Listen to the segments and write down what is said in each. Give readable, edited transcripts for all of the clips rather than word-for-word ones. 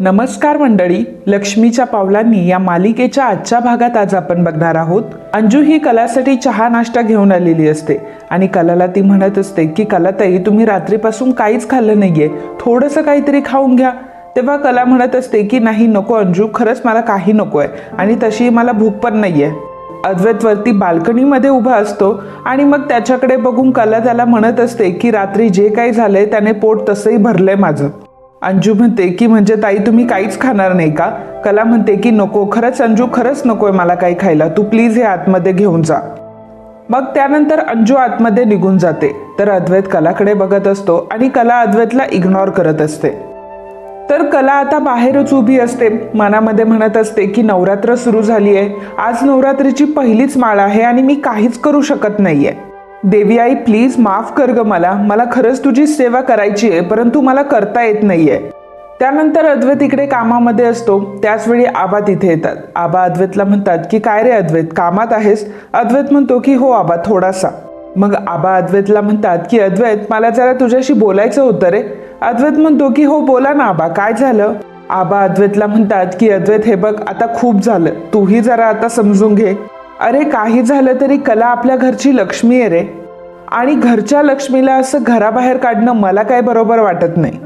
नमस्कार मंडळी, लक्ष्मीच्या पावलांनी या मालिकेच्या आजच्या भागात आज आपण बघणार आहोत. अंजू ही कलासाठी चहा नाश्ता घेऊन आलेली असते आणि कलाला ती म्हणत असते की कलाताई, तुम्ही रात्रीपासून काहीच खाल्लं नाहीये, थोडंसं काहीतरी खाऊन घ्या. तेव्हा कला म्हणत असते की नाही नको अंजू, खरंच मला काही नकोय आणि तशी मला भूक पण नाहीये. अद्वैत वरती बाल्कनीमध्ये उभा असतो आणि मग त्याच्याकडे बघून कला त्याला म्हणत असते की रात्री जे काही झालंय त्याने पोट तसंही भरलंय माझं. अंजू म्हणते की म्हणजे ताई तुम्ही काहीच खाणार नाही का? कला म्हणते की नको, खरंच अंजू, खरंच नकोय मला काही खायला, तू प्लीज हे आतमध्ये घेऊन जा. मग त्यानंतर अंजू आतमध्ये निघून जाते तर अद्वैत कलाकडे बघत असतो आणि कला अद्वैतला इग्नोर करत असते. तर कला आता बाहेरच उभी असते, मनामध्ये म्हणत असते की नवरात्र सुरू झाली आहे, आज नवरात्रीची पहिलीच माळ आहे आणि मी काहीच करू शकत नाहीये. देवी आई प्लीज माफ कर ग मला खरंच तुझी सेवा करायची आहे, परंतु मला करता येत नाहीये. त्यानंतर अद्वैत इकडे कामामध्ये असतो, त्याच वेळी आबा तिथे येतात. आबा अद्वैतला म्हणतात की काय रे अद्वैत, कामात आहेस? अद्वैत म्हणतो की हो आबा, थोडासा. मग आबा अद्वैतला म्हणतात की अद्वैत, मला जरा तुझ्याशी बोलायचं होतं रे. अद्वैत म्हणतो की हो बोला ना आबा, काय झालं? आबा अद्वैतला म्हणतात की अद्वैत हे बघ, आता खूप झालं, तूही जरा आता समजून घे. अरे काही झालं तरी कला आपल्या घरची लक्ष्मी आहे रे, आणि घरच्या लक्ष्मीला असं घराबाहेर काढणं मला काय बरोबर वाटत नाही.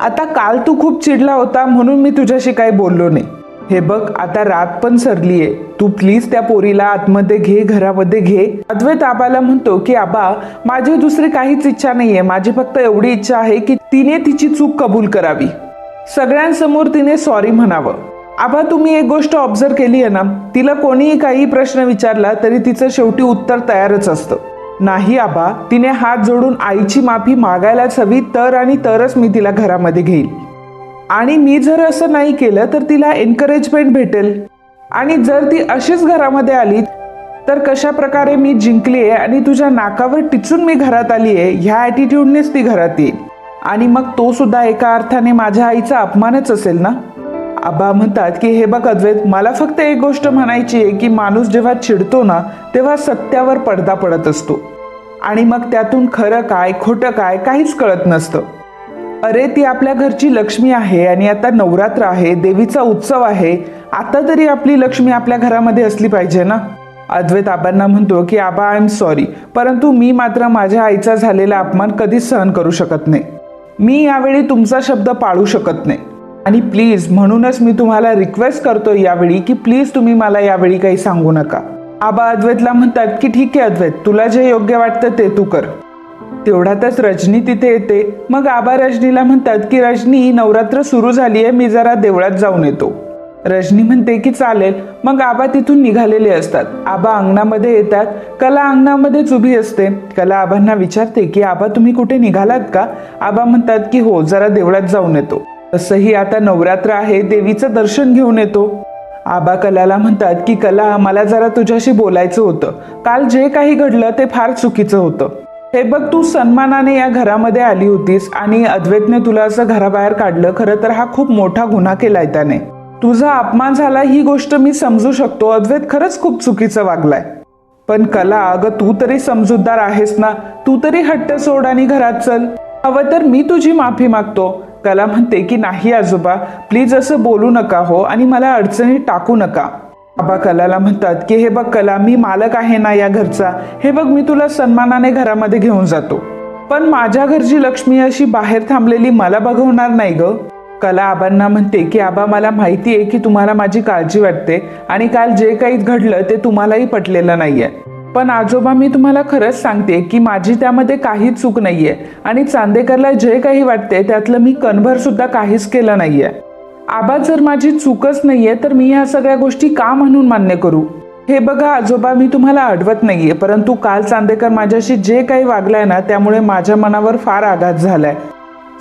आता काल तू खूप चिडला होता म्हणून मी तुझ्याशी काही बोललो नाही. हे बघ आता रात पण सरलीये, तू प्लीज त्या पोरीला आतमध्ये घे, घरामध्ये घे. अद्वैत आबाला म्हणतो की आबा माझी दुसरी काहीच इच्छा नाहीये, माझी फक्त एवढी इच्छा आहे की तिने तिची चूक कबूल करावी, सगळ्यांसमोर तिने सॉरी म्हणावं. आबा तुम्ही एक गोष्ट ऑब्झर्व केली आहे ना, तिला कोणीही काही प्रश्न विचारला तरी तिचं शेवटी उत्तर तयारच असतं. नाही आबा, तिने हात जोडून आईची माफी मागायलाच हवी, तर आणि तरच मी तिला घरामध्ये घेईल. आणि मी जर असं नाही केलं तर तिला एनकरेजमेंट भेटेल, आणि जर ती अशीच घरामध्ये आली तर कशा प्रकारे मी जिंकली आहे आणि तुझ्या नाकावर टिचून मी घरात आली आहे ह्या ॲटिट्यूडनेच ती घरात येईल, आणि मग तो सुद्धा एका अर्थाने माझ्या आईचा अपमानच असेल ना. आबा म्हणतात की हे बघ अद्वैत, मला फक्त एक गोष्ट म्हणायची आहे की माणूस जेव्हा चिडतो ना तेव्हा सत्यावर पडदा पडत असतो, आणि मग त्यातून खरं काय खोटं काय काहीच कळत नसतं. अरे ती आपल्या घरची लक्ष्मी आहे आणि आता नवरात्र आहे, देवीचा उत्सव आहे, आता तरी आपली लक्ष्मी आपल्या घरामध्ये असली पाहिजे ना. अद्वैत आबांना म्हणतो की आबा आय एम सॉरी, परंतु मी मात्र माझ्या आईचा झालेला अपमान कधीच सहन करू शकत नाही. मी यावेळी तुमचा शब्द पाळू शकत नाही, आणि प्लीज म्हणूनच मी तुम्हाला रिक्वेस्ट करतो यावेळी की प्लीज तुम्ही मला यावेळी काही सांगू नका. आबा अद्वैतला म्हणतात की ठीक आहे अद्वैत, तुला जे योग्य वाटतं ते तू कर. तेवढ्यातच रजनी तिथे येते. मग आबा रजनीला म्हणतात की रजनी, नवरात्र सुरू झाली आहे, मी जरा देवळात जाऊन येतो. रजनी म्हणते की चालेल. मग आबा तिथून निघालेले असतात. आबा अंगणामध्ये येतात. कला अंगणामध्येच उभी असते. कला आबांना विचारते की आबा तुम्ही कुठे निघालात का? आबा म्हणतात की हो, जरा देवळात जाऊन येतो. तसंही आता नवरात्र आहे, देवीचं दर्शन घेऊन येतो. आबा कलाला म्हणतात की कला, मला जरा तुझ्याशी बोलायचं होतं. काल जे काही घडलं ते फार चुकीचं होतं. हे बघ, तू सन्मानाने या घरामध्ये आली होतीस आणि अद्वैतने तुला असं घराबाहेर काढलं. खरं तर हा खूप मोठा गुन्हा केलाय त्याने. तुझा अपमान झाला ही गोष्ट मी समजू शकतो, अद्वैत खरंच खूप चुकीचं वागलाय. पण कला, अगं तू तरी समजूतदार आहेस ना, तू तरी हट्ट सोड आणि घरात चल. हवं तर मी तुझी माफी मागतो. कला म्हणते की नाही आजोबा, प्लीज असं बोलू नका हो, आणि मला अडचणीत टाकू नका. आबा कलाला म्हणतात की हे बघ कला, मी मालक आहे ना या घरचा, हे बघ मी तुला सन्मानाने घरामध्ये घेऊन जातो, पण माझ्या घरची लक्ष्मी अशी बाहेर थांबलेली मला बघवणार नाही ग. कला आबांना म्हणते की आबा मला माहिती आहे की तुम्हाला माझी काळजी वाटते आणि काल जे काही घडलं ते तुम्हालाही पटलेलं नाहीये, पण आजोबा मी तुम्हाला खरंच सांगते की माझी त्यामध्ये काहीच चूक नाहीये, आणि चांदेकरला जे काही वाटते त्यातलं मी कणभर सुद्धा काहीच केलं नाहीये. आबा जर माझी चूकच नाहीये तर मी ह्या सगळ्या गोष्टी का म्हणून मान्य करू? हे बघा आजोबा, मी तुम्हाला अडवत नाहीये, परंतु काल चांदेकर माझ्याशी जे काही वागलाय ना त्यामुळे माझ्या मनावर फार आघात झालाय.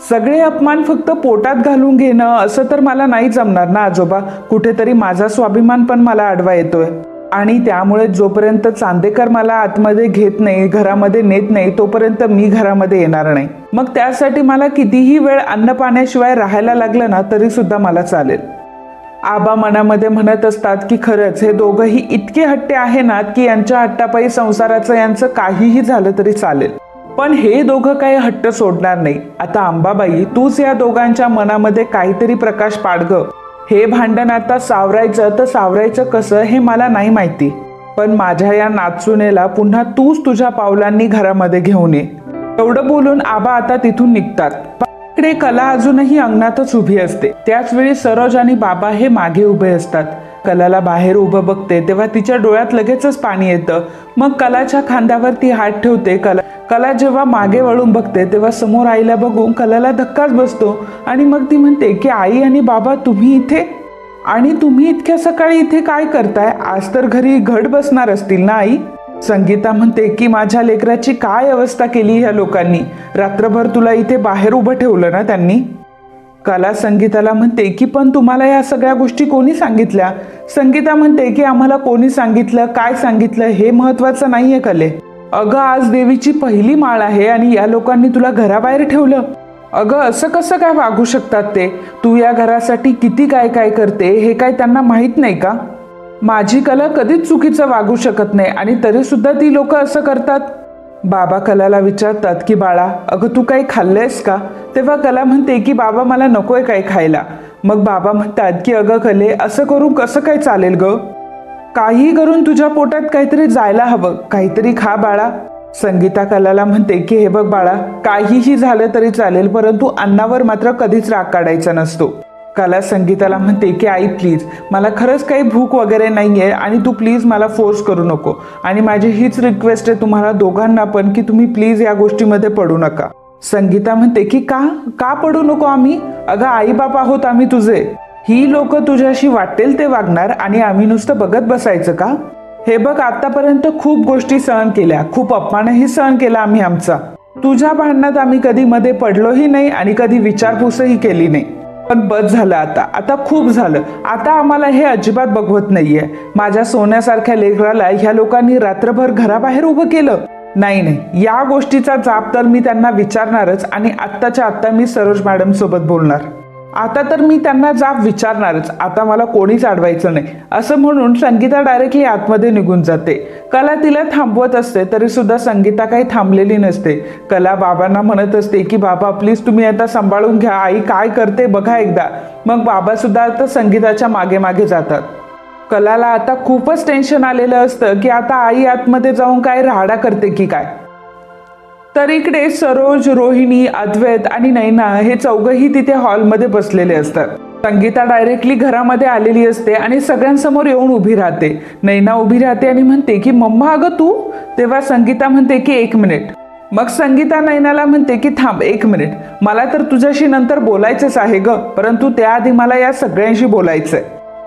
सगळे अपमान फक्त पोटात घालून घेणं असं तर मला नाही जमणार ना आजोबा. कुठेतरी माझा स्वाभिमान पण मला अडवा येतोय, आणि त्यामुळे जोपर्यंत चांदेकर मला आतमध्ये घेत नाही, घरामध्ये नेत नाही, तोपर्यंत मी घरामध्ये येणार नाही. मग त्यासाठी मला कितीही वेळ अन्न पाण्याशिवाय राहायला लागलं ना तरी सुद्धा मला चालेल. आबा मनामध्ये म्हणत असतात की खरंच हे दोघंही इतके हट्टे आहे ना की यांच्या हट्टापायी संसाराचं यांचं काहीही झालं तरी चालेल. पण हे दोघं काही हट्ट सोडणार नाही. आता अंबाबाई, तूच या दोघांच्या मनामध्ये काहीतरी प्रकाश पाड ग. हे भांडण आता सावरायचं तर सावरायचं कसं हे मला नाही माहिती, पण माझ्या या नाचुनेला पुन्हा तूच तुझ्या पावलांनी घरामध्ये घेऊन ये. एवढं बोलून आबा आता तिथून निघतात. इकडे कला अजूनही अंगणातच उभी असते. त्याच वेळी सरोज आणि बाबा हे मागे उभे असतात. कलाला बाहेर उभं बघते तेव्हा तिच्या डोळ्यात लगेचच पाणी येतं. मग कलाच्या खांद्यावर ती हात ठेवते. कला जेव्हा मागे वळून बघते तेव्हा समोर आईला बघून कलाला धक्काच बसतो आणि मग ती म्हणते की आई आणि बाबा तुम्ही इथे, आणि तुम्ही इतक्या सकाळी इथे काय करताय? आज तर घरी घट बसणार असतील ना आई? संगीता म्हणते की माझ्या लेकराची काय अवस्था केली ह्या लोकांनी, रात्रभर तुला इथे बाहेर उभं ठेवलं ना त्यांनी. कला संगीताला म्हणते की पण तुम्हाला या सगळ्या गोष्टी कोणी सांगितल्या? संगीता म्हणते की आम्हाला कोणी सांगितलं, काय सांगितलं हे महत्वाचं नाहीये कले. अगं आज देवीची पहिली माळ आहे आणि या लोकांनी तुला घराबाहेर ठेवलं. अगं असं कसं काय वागू शकतात ते? तू या घरासाठी किती काय काय करते हे काय त्यांना माहित नाही का? माझी कला कधीच चुकीचं वागू शकत नाही आणि तरी सुद्धा ती लोक असं करतात. बाबा कलाला विचारतात की बाळा अगं तू काही खाल्लंयस का? तेव्हा कला म्हणते की बाबा मला नकोय काही खायला. मग बाबा म्हणतात की अगं कले असं करून कसं काय चालेल ग? काही करून तुझ्या पोटात काहीतरी जायला हवं, काहीतरी खा बाळा. संगीता कलाला म्हणते की हे बघ बाळा, काहीही झालं तरी चालेल परंतु अन्नावर मात्र कधीच राग काढायचा नसतो. कला संगीताला म्हणते की आई प्लीज, मला खरंच काही भूक वगैरे नाहीये आणि तू प्लीज मला फोर्स करू नको, आणि माझी हीच रिक्वेस्ट आहे तुम्हाला दोघांना पण की तुम्ही प्लीज या गोष्टीमध्ये पडू नका. संगीता म्हणते की का पडू नको आम्ही? अगं आई बाप आहोत आम्ही तुझे. ही लोक तुझ्याशी वाटेल ते वागणार आणि आम्ही नुसतं बघत बसायचं का? हे बघ आतापर्यंत खूप गोष्टी सहन केल्या, खूप अपमानही सहन केला आम्ही आमचा. तुझ्या भांडणात आम्ही कधी मध्ये पडलोही नाही आणि कधी विचारपूसही केली नाही. पण बस झालं आता खूप झालं. आता आम्हाला हे अजिबात बघवत नाहीये. माझ्या सोन्यासारख्या लेकराला ह्या लोकांनी रात्रभर घराबाहेर उभं केलं. नाही, या गोष्टीचा जाब तर मी त्यांना विचारणारच आणि आत्ताच्या आत्ता मी सरोज मॅडम सोबत बोलणार. आता तर मी त्यांना जाब विचारणारच, आता मला कोणीच अडवायचं नाही. असं म्हणून संगीता डायरेक्टली आतमध्ये निघून जाते. कला तिला थांबवत असते तरी सुद्धा संगीता काही थांबलेली नसते. कला बाबांना म्हणत असते की बाबा प्लीज तुम्ही आता सांभाळून घ्या, आई काय करते बघा एकदा. मग बाबा सुद्धा आता संगीताच्या मागे मागे जातात. कलाला आता खूपच टेन्शन आलेलं असतं की आता आई आतमध्ये जाऊन काय राहाडा करते की काय. तर इकडे सरोज, रोहिणी, अद्वैत आणि नैना हे चौघही तिथे हॉलमध्ये बसलेले असतात. संगीता डायरेक्टली घरामध्ये आलेली असते आणि सगळ्यांसमोर येऊन उभी राहते. नैना उभी राहते आणि म्हणते की मम्मा अगं तू? तेव्हा संगीता म्हणते की 1 मिनिट. मग संगीता नैनाला म्हणते की थांब 1 मिनिट, मला तर तुझ्याशी नंतर बोलायचंच आहे ग, परंतु त्याआधी मला या सगळ्यांशी बोलायचंय.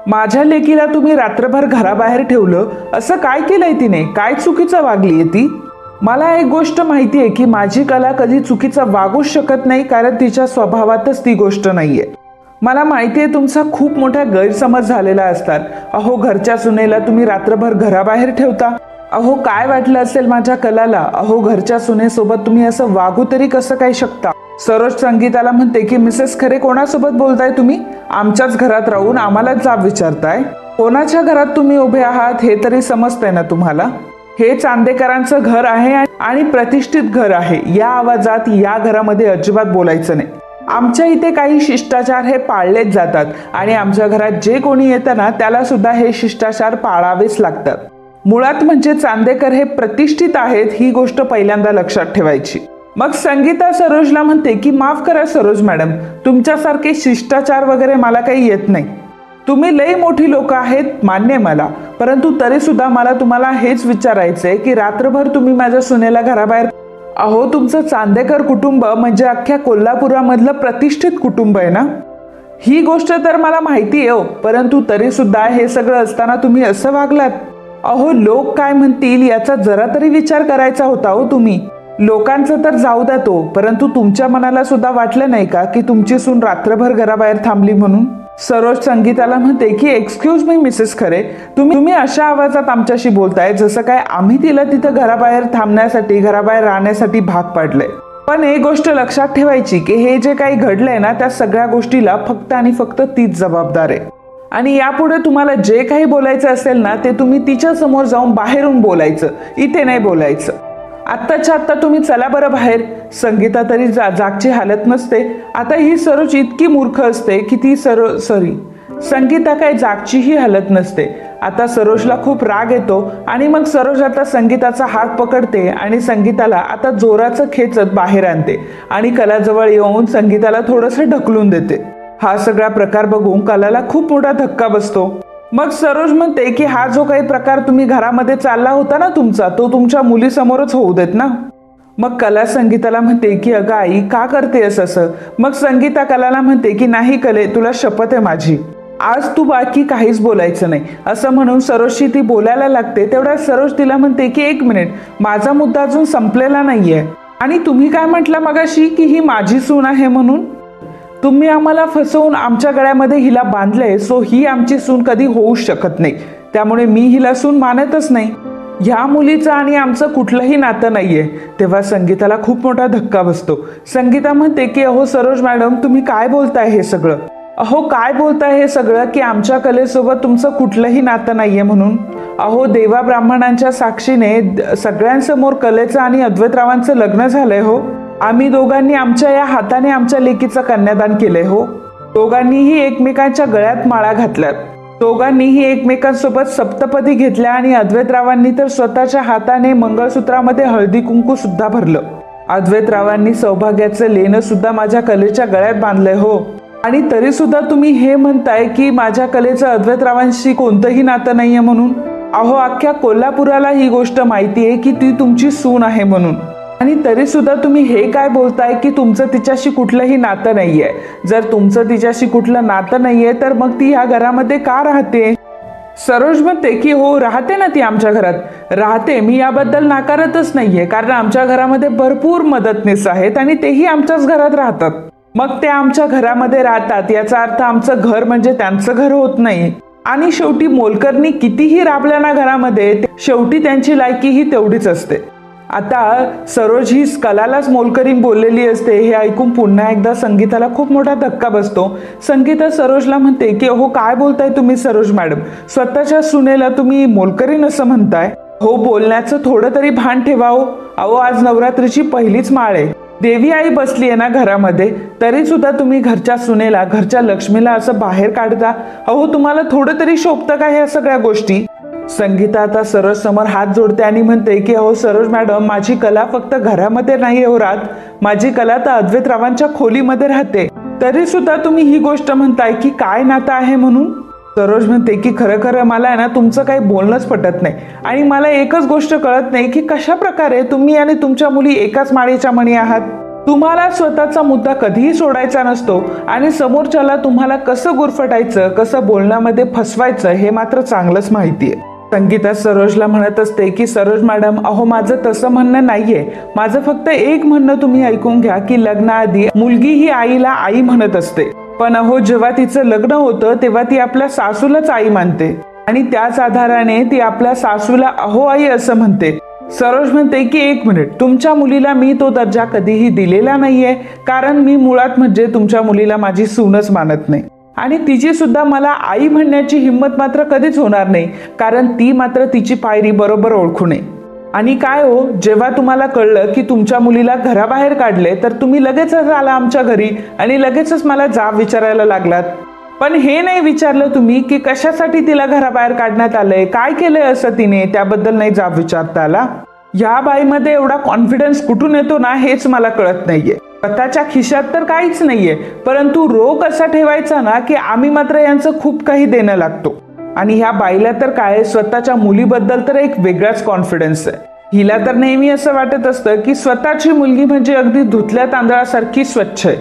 माझ्या लेकीला तुम्ही रात्रभर घराबाहेर ठेवलं, असं काय केलंय तिने? काय चुकीचं वागलीये ती? मला एक गोष्ट माहिती आहे की माझी कला कधी चुकीचं वागूच शकत नाही, कारण तिच्या स्वभावातच ती गोष्ट नाहीये. मला माहिती आहे तुमचा खूप मोठा गैरसमज झालेला असतात. अहो घरच्या सुनेला तुम्ही रात्रभर घराबाहेर ठेवता. अहो काय वाटलं असेल माझ्या कलाला? अहो घरच्या सुनेसोबत तुम्ही असं वागू तरी कसं काय शकता? सरोज संगीताला म्हणते की मिसेस खरे कोणासोबत बोलताय तुम्ही? आमच्याच घरात राहून आम्हालाच जाब विचारताय? कोणाच्या घरात तुम्ही उभे आहात हे तरी समजतंय ना तुम्हाला? हे चांदेकरांचं घर आहे आणि प्रतिष्ठित घर आहे. या आवाजात या घरामध्ये अजिबात बोलायचं नाही. आमच्या इथे काही शिष्टाचार हे पाळलेच जातात आणि आमच्या घरात जे कोणी येतं ना त्याला सुद्धा हे शिष्टाचार पाळावेच लागतात. मुळात म्हणजे चांदेकर हे प्रतिष्ठित आहेत, ही गोष्ट पहिल्यांदा लक्षात ठेवायची. मग संगीता सरोजला म्हणते की माफ करा सरोज मॅडम, तुमच्यासारखे शिष्टाचार वगैरे मला काही येत नाही. तुम्ही लई मोठी लोक आहेत मान्य मला, परंतु तरी सुद्धा मला तुम्हाला हेच विचारायचंय की रात्रभर तुम्ही माझ्या सुनेला घराबाहेर. अहो तुमचं चांदेकर कुटुंब म्हणजे अख्ख्या कोल्हापुरामधलं प्रतिष्ठित कुटुंब आहे ना. ही गोष्ट तर मला माहिती आहे, परंतु तरी सुद्धा हे सगळं असताना तुम्ही असं वागलात. अहो लोक काय म्हणतील याचा जरा तरी विचार करायचा होता हो तुम्ही. लोकांचं तर जाऊ द्या तो, परंतु तुमच्या मनाला सुद्धा वाटलं नाही का की तुमची सून रात्रभर घराबाहेर थांबली म्हणून? सरोज संगीताला म्हणते की एक्सक्यूज मी मिसेस खरे, तुम्ही अशा आवाजात आमच्याशी बोलताय जसं काय आम्ही तिला तिथं घराबाहेर थांबण्यासाठी, घराबाहेर राहण्यासाठी भाग पाडलंय. पण एक गोष्ट लक्षात ठेवायची की हे जे काही घडलंय ना त्या सगळ्या गोष्टीला फक्त आणि फक्त तीच जबाबदार आहे. आणि यापुढे तुम्हाला जे काही बोलायचं असेल ना ते तुम्ही तिच्या समोर जाऊन बाहेरून बोलायचं, इथे नाही बोलायचं. आत्ताच्या आत्ता तुम्ही चला बरं बाहेर. संगीता तरी जागची हालत नसते. आता ही सरोज इतकी मूर्ख असते की ती संगीता काय जागचीही हालत नसते. आता सरोजला खूप राग येतो आणि मग सरोज आता संगीताचा हात पकडते आणि संगीताला आता जोराचं खेचत बाहेर आणते आणि कलाजवळ येऊन संगीताला थोडंसं ढकलून देते. हा सगळा प्रकार बघून कलाला खूप मोठा धक्का बसतो. मग सरोज म्हणते की हा जो काही प्रकार तुम्ही घरामध्ये चालला होता ना तुमचा, तो तुमच्या मुलीसमोरच होऊ देत ना. मग कला संगीताला म्हणते की अगं आई का करतेस असं. मग संगीता कलाला म्हणते की नाही कले, तुला शपथ आहे माझी, आज तू बाकी काहीच बोलायचं नाही असं म्हणून सरोजशी ती बोलायला लागते. तेवढ्या सरोज तिला म्हणते की एक मिनिट, माझा मुद्दा अजून संपलेला नाहीये. आणि तुम्ही काय म्हटलं मगाशी की ही माझी सून आहे म्हणून? तुम्ही आम्हाला फसवून आमच्या गळ्यामध्ये हिला बांधलंय, सो ही आमची सून कधी होऊ शकत नाही. त्यामुळे मी हिला सून मानतच नाही. ह्या मुलीचं आणि आमचं कुठलंही नातं नाहीये. तेव्हा संगीताला खूप मोठा धक्का बसतो. संगीता म्हणते की अहो सरोज मॅडम, तुम्ही काय बोलताय हे सगळं? अहो काय बोलताय हे सगळं की आमच्या कलेसोबत तुमचं कुठलंही नातं नाहीये म्हणून? अहो देवा ब्राह्मणांच्या साक्षीने सगळ्यांसमोर कलेचं आणि अद्वैतरावांचं लग्न झालंय हो. आम्ही दोघांनी आमच्या या हाताने आमच्या लेकीचं कन्यादान केलंय हो. दोघांनीही एकमेकांच्या गळ्यात माळा घातल्यात. दोघांनीही एकमेकांसोबत सप्तपदी घेतल्या आणि अद्वैतरावांनी तर स्वतःच्या हाताने मंगळसूत्रामध्ये हळदी कुंकू सुद्धा भरलं. अद्वैतरावांनी सौभाग्याचं लेणं सुद्धा माझ्या कलेच्या गळ्यात बांधलंय हो. आणि तरी सुद्धा तुम्ही हे म्हणताय की माझ्या कलेचं अद्वैतरावांशी कोणतंही नातं नाहीये म्हणून? अहो अख्ख्या कोल्हापुराला ही गोष्ट माहिती आहे की ती तुमची सून आहे म्हणून. आणि तरी सुद्धा तुम्ही हे काय बोलताय की तुमचं तिच्याशी कुठलंही नातं नाहीये. जर तुमचं तिच्याशी कुठलं नातं नाहीये तर मग ती ह्या घरामध्ये का राहते? सरोज म्हणते की हो राहते ना, ती आमच्या घरात राहते, मी याबद्दल नाकारतच नाहीये. कारण आमच्या घरामध्ये भरपूर मदतनीस आहेत आणि तेही आमच्याच घरात राहतात. मग ते आमच्या घरामध्ये राहतात याचा अर्थ आमचं घर म्हणजे त्यांचं घर होत नाही. आणि शेवटी मोलकरणी कितीही राबल्या ना घरामध्ये, शेवटी त्यांची लायकी ही तेवढीच असते. आता सरोज ही कलालाच मोलकरीण बोललेली असते हे ऐकून पुन्हा एकदा संगीताला खूप मोठा धक्का बसतो. संगीता सरोजला म्हणते की अहो काय बोलताय तुम्ही सरोज मॅडम, स्वतःच्या सुनेला तुम्ही मोलकरीण असं म्हणताय? हो, बोलण्याचं थोडं तरी भान ठेवा हो. अहो आज नवरात्रीची पहिलीच माळ आहे, देवी आई बसली आहे ना घरामध्ये, तरी सुद्धा तुम्ही घरच्या सुनेला, घरच्या लक्ष्मीला असं बाहेर काढता. अहो तुम्हाला थोडं तरी शोभतं का ह्या सगळ्या गोष्टी? संगीता आता सरोज समोर हात जोडते आणि म्हणते की अहो सरोज मॅडम, माझी कला फक्त घरामध्ये नाही हो राहत, माझी कला तर अद्वैतरावांच्या खोलीमध्ये राहते. तरी सुद्धा तुम्ही ही गोष्ट म्हणताय की काय नातं आहे म्हणून? सरोज म्हणते की खरं खरं मला आहे ना तुमचं काही बोलणंच पटत नाही. आणि मला एकच गोष्ट कळत नाही की कशा प्रकारे तुम्ही आणि तुमच्या मुली एकाच माळेच्या मणी आहात. तुम्हाला स्वतःचा मुद्दा कधीही सोडायचा नसतो आणि समोरच्याला तुम्हाला कसं गुरफटायचं, कसं बोलण्यामध्ये फसवायचं हे मात्र चांगलंच माहिती आहे. संगीता सरोजला म्हणत असते की सरोज मॅडम, अहो माझं तसं म्हणणं नाहीये. माझं फक्त एक म्हणणं तुम्ही ऐकून घ्या की लग्नाआधी मुलगी ही आईला आई म्हणत असते, पण अहो जेव्हा तिचं लग्न होतं तेव्हा ती आपल्या सासूलाच आई मानते आणि त्याच आधाराने ती आपल्या सासूला अहो आई असं म्हणते. सरोज म्हणते की एक मिनिट, तुमच्या मुलीला मी तो दर्जा कधीही दिलेला नाहीये, कारण मी मुळात म्हणजे तुमच्या मुलीला माझी सूनच मानत नाही आणि तिची सुद्धा मला आई म्हणण्याची हिंमत मात्र कधीच होणार नाही, कारण ती मात्र तिची पायरी बरोबर ओळखू नये. आणि काय हो, जेव्हा तुम्हाला कळलं की तुमच्या मुलीला घराबाहेर काढले तर तुम्ही लगेचच आला आमच्या घरी आणि लगेचच मला जाब विचारायला लागलात. पण हे नाही विचारलं तुम्ही की कशासाठी तिला घराबाहेर काढण्यात आलंय, काय केलंय असं तिने, त्याबद्दल नाही जाब विचारता आला. या बाईमध्ये एवढा कॉन्फिडन्स कुठून येतो ना हेच मला कळत नाहीये. स्वतःच्या खिशात तर काहीच नाहीये, परंतु रोग कसा ठेवायचा ना की आम्ही मात्र यांचं खूप काही देणं लागतो. आणि ह्या बाईला तर काय, स्वतःच्या मुलीबद्दल तर एक वेगळाच कॉन्फिडन्स आहे. हिला तर नेहमी असं वाटत असतं की स्वतःची मुलगी म्हणजे अगदी धुतल्या तांदळासारखी स्वच्छ आहे.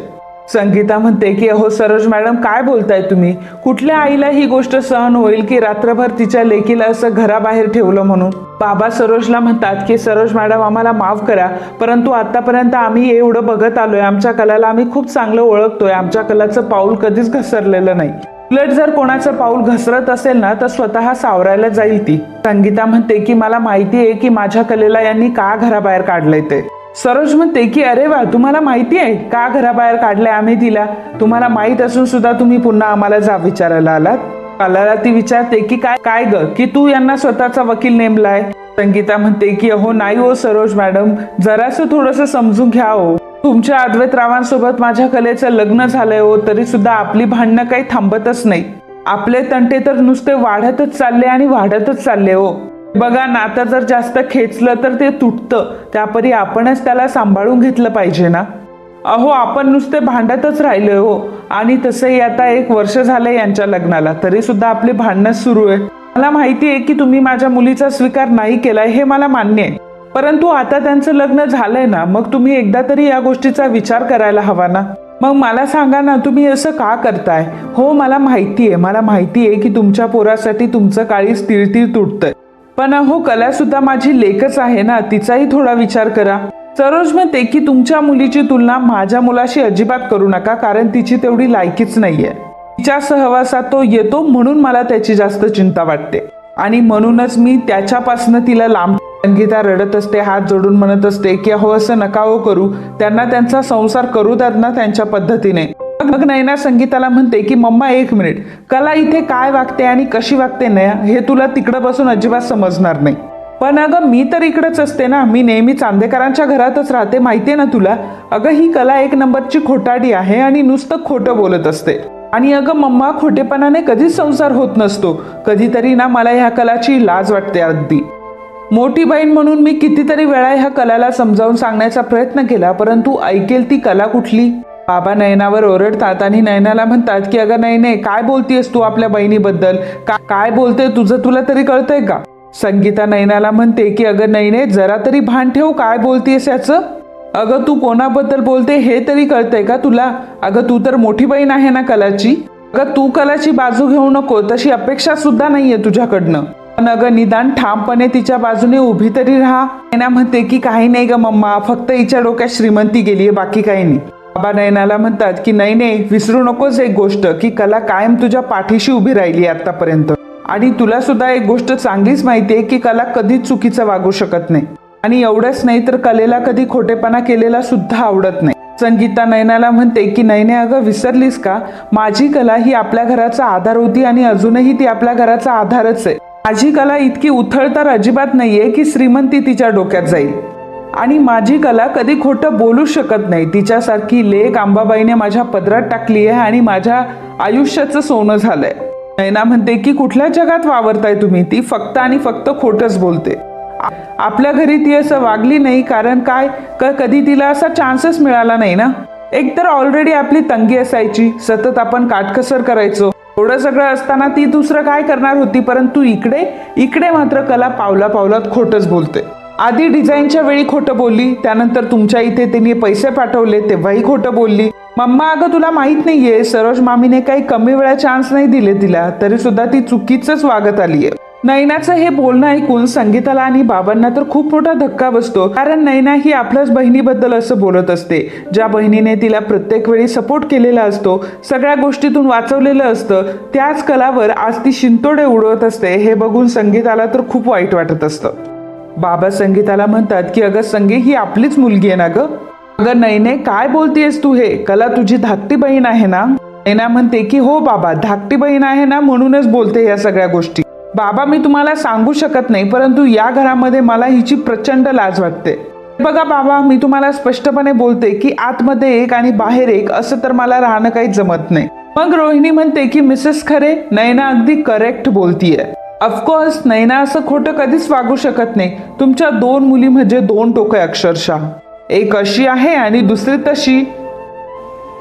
संगीता म्हणते की अहो सरोज मॅडम, काय बोलताय तुम्ही? कुठल्या आईला ही गोष्ट सहन होईल की रात्रभर तिच्या लेकीला असं घराबाहेर ठेवलं म्हणून? बाबा सरोजला म्हणतात की सरोज मॅडम, आम्हाला माफ करा, परंतु आतापर्यंत आम्ही एवढं बघत आलोय, आमच्या कलाला आम्ही खूप चांगलं ओळखतोय, आमच्या कलाचं पाऊल कधीच घसरलेलं नाही. उलट जर कोणाचं पाऊल घसरत असेल ना तर स्वतः सावरायला जाईल ती. संगीता म्हणते की मला माहिती आहे की माझ्या कलेला यांनी का घराबाहेर काढलंय ते. सरोज म्हणते की अरे वा, तुम्हाला माहिती आहे का घराबाहेर काढलंय आम्ही तिला? तुम्हाला माहित असून सुद्धा तुम्ही पुन्हा आम्हाला जाब विचारायला आलात? कलाला ती विचारते की काय काय ग, की तू यांना स्वतःचा वकील नेमलाय? संगीता म्हणते की अहो नाही हो सरोज मॅडम, जरासं थोडंसं समजून घ्या हो. तुमच्या अद्वैतरावांसोबत माझ्या कलेचं लग्न झालंय हो, तरी सुद्धा आपली भांडणं काही थांबतच नाही. आपले तंटे तर नुसते वाढतच चालले आणि वाढतच चालले हो. बघा, नातं जर जास्त खेचलं तर ते तुटतं, त्यापरी आपणच त्याला सांभाळून घेतलं पाहिजे ना. अहो आपण नुसते भांडतच राहिलोय हो. आणि तसंही आता 1 वर्ष झालंय यांच्या लग्नाला, तरी सुद्धा आपली भांडणं सुरू आहे. मला माहिती आहे की तुम्ही माझ्या मुलीचा स्वीकार नाही केलाय, हे मला मान्य आहे. परंतु आता त्यांचं लग्न झालंय ना, मग तुम्ही एकदा तरी या गोष्टीचा विचार करायला हवा ना. मग मला सांगा ना, तुम्ही असं का करताय? हो मला माहिती आहे की तुमच्या पोरासाठी तुमचं काळीज तिळतीळ तुटतंय, पण अहो कला सुद्धा माझी लेकच आहे ना, तिचाही थोडा विचार करा. सरोज म्हणते की तुमच्या मुलीची तुलना माझ्या मुलाशी अजिबात करू नका, कारण तिची तेवढी लायकीच नाहीये. तिच्या सहवासात तो येतो म्हणून मला त्याची जास्त चिंता वाटते आणि म्हणूनच मी त्याच्यापासून तिला लांब. संगीता रडत असते, हात जोडून म्हणत असते की अहो असं नका हो करू, त्यांना त्यांचा संसार करू द्यात ना त्यांच्या पद्धतीने. मग नैना संगीताला म्हणते की मम्मा 1 मिनिट, कला इथे काय वागते आणि कशी वागते ना, हे तुला तिकडं बसून अजिबात समजणार नाही. पण अगं मी तर इकडंच असते ना, मी नेहमी चांदेकरांच्या घरातच राहते, माहितीये ना तुला. अगं ही कला 1 नंबरची खोटाडी आहे आणि नुसतं खोटं बोलत असते. आणि अगं मम्मा, खोटेपणाने कधीच संसार होत नसतो. कधीतरी ना मला ह्या कलाची लाज वाटते. अगदी मोठी बहीण म्हणून मी कितीतरी वेळा ह्या कलाला समजावून सांगण्याचा प्रयत्न केला, परंतु ऐकेल ती कला कुठली. बाबा नयनावर ओरडतात आणि नयनाला म्हणतात की अगं नयने, काय बोलतेस तू आपल्या बहिणीबद्दल? काय बोलते तुझं तुला तरी कळतंय का? संगीता नयनाला म्हणते की अगं नयने, जरा तरी भान ठेव, काय बोलतेस याचं. अगं तू कोणाबद्दल बोलते हे तरी कळतंय का तुला? अगं तू तर मोठी बहीण आहे ना कलाची. अगं तू कलाची बाजू घेऊ नको, तशी अपेक्षा सुद्धा नाहीये तुझ्याकडनं. पण अगं निदान ठामपणे तिच्या बाजूने उभी तरी राहा. नयना म्हणते की काही नाही ग मम्मा, फक्त हिच्या डोक्यात श्रीमंती गेलीये, बाकी काही नाही. बाबा नयनाला म्हणतात की नाही, विसरू नकोस एक गोष्ट, की कला कायम तुझ्या पाठीशी उभी राहिली आतापर्यंत. आणि तुला सुद्धा एक गोष्ट चांगलीच माहितीये की कला कधीच चुकीचं वागू शकत नाही. आणि एवढंच नाही तर कलेला कधी खोटेपणा केलेला सुद्धा आवडत नाही. संगीता नयनाला म्हणते की नयने, अगं विसरलीस का, माझी कला ही आपल्या घराचा आधार होती आणि अजूनही ती आपल्या घराचा आधारच आहे. माझी कला इतकी उथळ तर अजिबात नाहीये की श्रीमंती तिच्या डोक्यात जाईल. आणि माझी कला कधी खोटं बोलू शकत नाही. तिच्यासारखी लेक अंबाबाईने माझ्या पदरात टाकली आहे आणि माझ्या आयुष्याचं सोनं झालंय. नयना म्हणते की कुठल्या जगात वावरताय तुम्ही? ती फक्त आणि फक्त खोटंच बोलते. आपल्या घरी ती असं वागली नाही, कारण काय, कधी तिला असा चान्सच मिळाला नाही ना. एकतर ऑलरेडी आपली तंगी असायची, सतत आपण काटकसर करायचो. एवढं सगळं असताना ती दुसरं काय करणार होती. परंतु इकडे मात्र कला पावला पावलात खोटंच बोलते. आधी डिझाईनच्या वेळी खोटं बोलली, त्यानंतर तुमच्या इथे तिने पैसे पाठवले तेव्हाही खोटं बोलली. मम्मा अगं तुला माहित नाहीये, सरोज मामीने काही कमी वेळा चान्स नाही दिले तिला, तरी सुद्धा ती चुकीचंच वागत आलीये. नयनाचं हे बोलणं ऐकून संगीताला आणि बाबांना तर खूप मोठा धक्का बसतो, कारण नयना ही आपल्याच बहिणीबद्दल असं बोलत असते, ज्या बहिणीने तिला प्रत्येक वेळी सपोर्ट केलेला असतो, सगळ्या गोष्टीतून वाचवलेलं असतं. त्याच कलावर आज ती शिंतोडे उडवत असते. हे बघून संगीताला तर खूप वाईट वाटत असतं. बाबा संगीताला म्हणतात की अगं संगी, ही आपलीच मुलगी आहे ना ग. अगं नयने, काय बोलतेस तू हे? कला तुझी धाकटी बहीण आहे ना. नयना म्हणते की हो बाबा, धाकटी बहीण आहे ना, म्हणूनच बोलते या सगळ्या गोष्टी. बाबा मी तुम्हाला सांगू शकत नाही, परंतु या घरामध्ये मला हिची प्रचंड लाज वाटते. बघा बाबा, मी तुम्हाला स्पष्टपणे बोलते की आतमध्ये एक आणि बाहेर एक असं तर मला राहणं काही जमत नाही. मग रोहिणी म्हणते की मिसेस खरे, नयना अगदी करेक्ट बोलतीये. ऑफकोर्स नयना असं खोटं कधीच वागू शकत नाही. तुमच्या 2 मुली म्हणजे 2 टोकं अक्षरशः, एक अशी आहे आणि दुसरी तशी.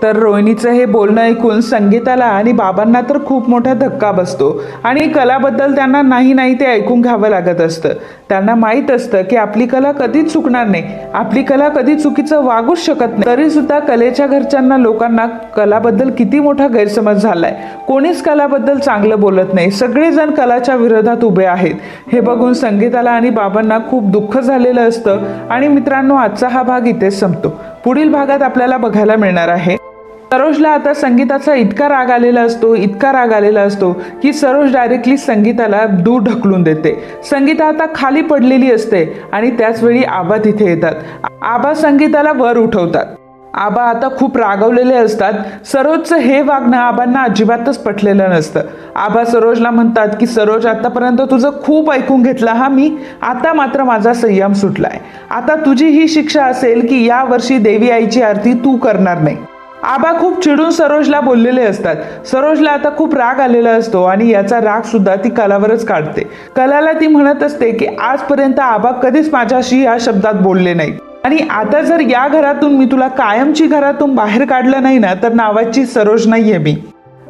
तर रोहिणीचं हे बोलणं ऐकून संगीताला आणि बाबांना तर खूप मोठा धक्का बसतो आणि कलाबद्दल त्यांना नाही ते ऐकून घ्यावं लागत असतं. त्यांना माहीत असतं की आपली कला कधीच चुकणार नाही, आपली कला कधी चुकीचं वागूच शकत नाही. तरी सुद्धा कलेच्या घरच्यांना, लोकांना कलाबद्दल किती मोठा गैरसमज झालाय. कोणीच कलाबद्दल चांगलं बोलत नाही, सगळेजण कलाच्या विरोधात उभे आहेत. हे बघून संगीताला आणि बाबांना खूप दुःख झालेलं असतं. आणि मित्रांनो, आजचा हा भाग इथेच संपतो. पुढील भागात आपल्याला बघायला मिळणार आहे सरोजला आता संगीताचा इतका राग आलेला असतो की सरोज डायरेक्टली संगीताला दूर ढकलून देते. संगीता आता खाली पडलेली असते आणि त्याच वेळी आबा तिथे येतात. आबा संगीताला वर उठवतात आबा आता खूप रागवलेले असतात. सरोजचं हे वागणं आबांना अजिबातच पटलेलं नसतं. आबा सरोजला म्हणतात की सरोज, आतापर्यंत तुझं खूप ऐकून घेतलं हा मी, आता मात्र माझा संयम सुटलाय. आता तुझी ही शिक्षा असेल की या वर्षी देवी आईची आरती तू करणार नाही. आबा खूप चिडून सरोजला बोललेले असतात. सरोजला आता खूप राग आलेला असतो आणि याचा राग सुद्धा ती कलावरच काढते. कलाला ती म्हणत असते की आजपर्यंत आबा कधीच माझ्याशी या शब्दात बोलले नाही आणि आता जर या घरातून मी तुला कायमची घरातून बाहेर काढलं नाही ना, तर नावाची सरोज नाहीये मी.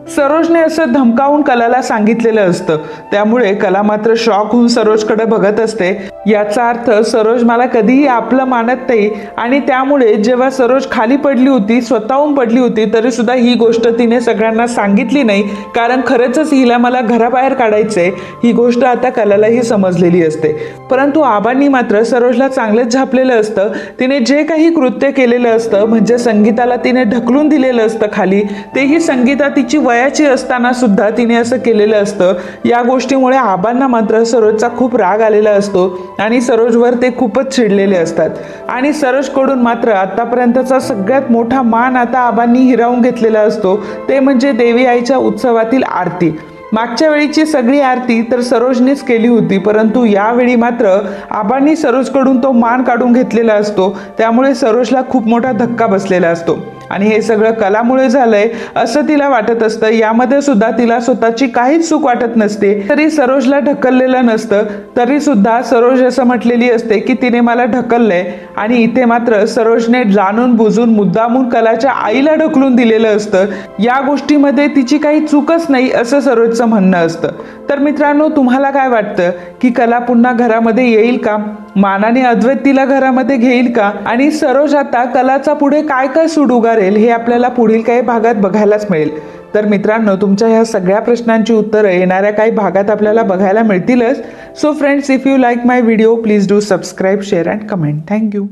सरोजने असं धमकावून कलाला सांगितलेलं असतं. त्यामुळे कला मात्र शॉक होऊन सरोजकडे बघत असते. याचा अर्थ सरोज मला कधीही आपलं मानत नाही आणि त्यामुळे जेव्हा सरोज खाली पडली होती, स्वतःहून पडली होती, तरी सुद्धा ही गोष्ट तिने सगळ्यांना सांगितली नाही, कारण खरंच हिला मला घराबाहेर काढायचंय ही गोष्ट आता कलालाही समजलेली असते. परंतु आबांनी मात्र सरोजला चांगलंच झापलेलं असतं. तिने जे काही कृत्य केलेलं असतं, म्हणजे संगीताला तिने ढकलून दिलेलं असतं खाली, तेही संगीता तिची वयाची असताना सुद्धा तिने असं केलेलं असतं. या गोष्टीमुळे आबांना मात्र सरोजचा खूप राग आलेला असतो आणि सरोजवर ते खूपच चिडलेले असतात. आणि सरोजकडून मात्र आतापर्यंतचा सगळ्यात मोठा मान आता आबांनी हिरावून घेतलेला असतो, ते म्हणजे देवी आईच्या उत्सवातील आरती. मागच्या वेळीची सगळी आरती तर सरोजनेच केली होती, परंतु यावेळी मात्र आबांनी सरोजकडून तो मान काढून घेतलेला असतो. त्यामुळे सरोजला खूप मोठा धक्का बसलेला असतो आणि हे सगळं कलामुळे झालंय असं तिला वाटत असतं. यामध्ये सुद्धा तिला स्वतःची काहीच चूक वाटत नसते. तरी सरोजला ढकललेलं नसतं, तरी सुद्धा सरोज असं म्हटलेली असते की तिने मला ढकललंय आणि इथे मात्र सरोजने जाणून बुजून मुद्दामून कलाच्या आईला ढकलून दिलेलं असतं. या गोष्टीमध्ये तिची काही चूकच नाही असं सरोजचं म्हणणं असतं. तर मित्रांनो, तुम्हाला काय वाटतं की कला पुन्हा घरामध्ये येईल का? मानाने अद्वैत तिला घरामध्ये घेईल का? आणि सरोज आता कलाचा पुढे काय काय सूड उगारेल हे आपल्याला पुढील काही भागात बघायलाच मिळेल. तर मित्रांनो, तुमच्या ह्या सगळ्या प्रश्नांची उत्तरं येणाऱ्या काही भागात आपल्याला बघायला मिळतीलच. So friends, if you like my video, please do subscribe, share and comment. Thank you.